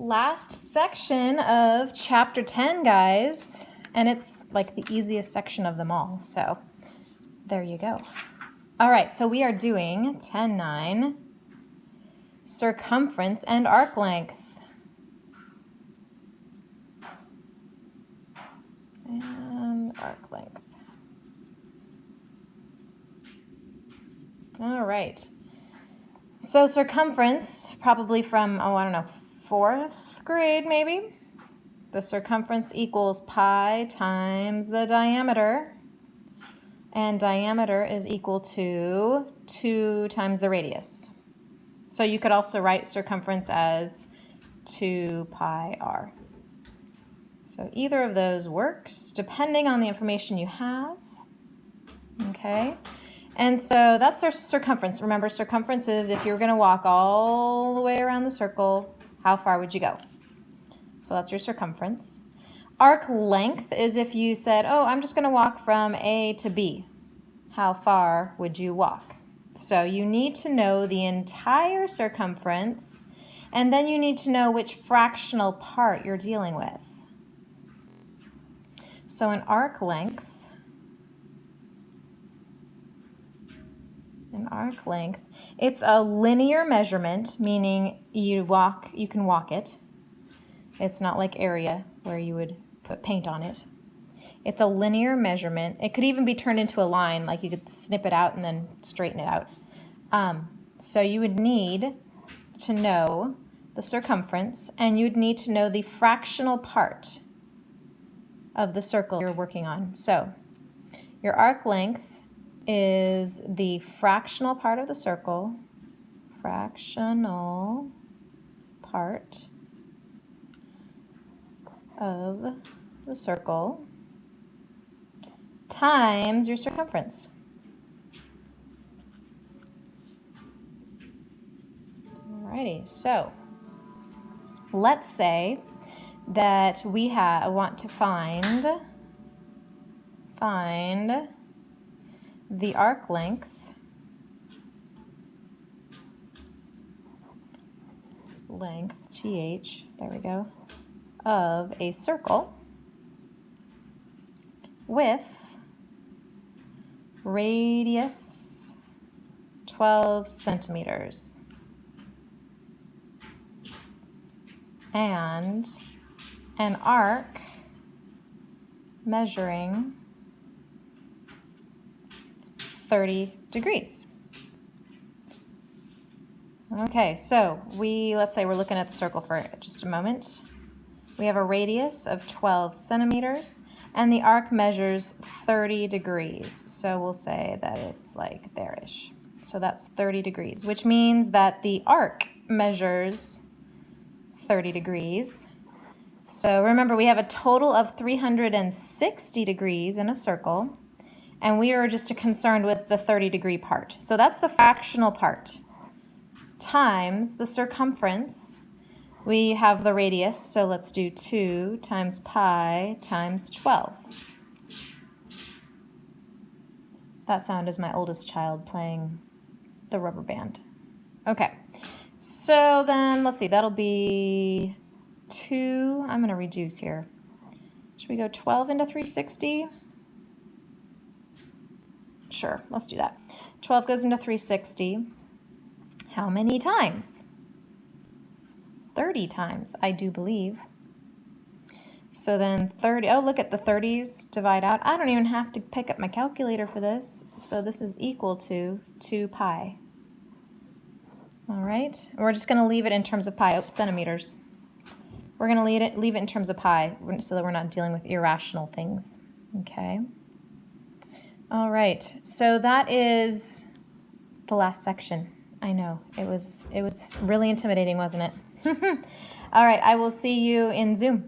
Last section of chapter 10, guys, and it's like the easiest section of them all, so there you go. All right, so we are doing 10.9, circumference and arc length. And arc length. All right. So circumference, probably from, I don't know, 4th grade maybe. The circumference equals pi times the diameter. And diameter is equal to 2 times the radius. So you could also write circumference as 2 pi r. So either of those works, depending on the information you have. Okay. And so that's our circumference. Remember, circumference is if you're going to walk all the way around the circle, how far would you go? So that's your circumference. Arc length is if you said, oh, I'm just going to walk from A to B. How far would you walk? So you need to know the entire circumference, and then you need to know which fractional part you're dealing with. So an arc length, it's a linear measurement, meaning you can walk it. It's not like area where you would put paint on it. It's a linear measurement. It could even be turned into a line, like you could snip it out and then straighten it out. So you would need to know the circumference, and you'd need to know the fractional part of the circle you're working on. So your arc length is the fractional part of the circle, fractional part of the circle times your circumference. Alrighty, so let's say that we want to find the arc length th, there we go, of a circle with radius 12 centimeters and an arc measuring 30 degrees. Okay, so let's say we're looking at the circle for just a moment. We have a radius of 12 centimeters and the arc measures 30 degrees. So we'll say that it's like there-ish. So that's 30 degrees, which means that the arc measures 30 degrees. So remember, we have a total of 360 degrees in a circle, and we are just concerned with the 30-degree part. So that's the fractional part times the circumference. We have the radius, so let's do 2 times pi times 12. That sound is my oldest child playing the rubber band. Okay, so then let's see, that'll be 2, I'm going to reduce here. Should we go 12 into 360? Sure, let's do that. 12 goes into 360. How many times? 30 times, I do believe. So then 30, oh, look at the 30s divide out. I don't even have to pick up my calculator for this. So this is equal to 2 pi. All right, we're just going to leave it in terms of pi. Oh, centimeters. We're going to leave it in terms of pi so that we're not dealing with irrational things. Okay. All right, so that is the last section. I know, it was really intimidating, wasn't it? All right, I will see you in Zoom.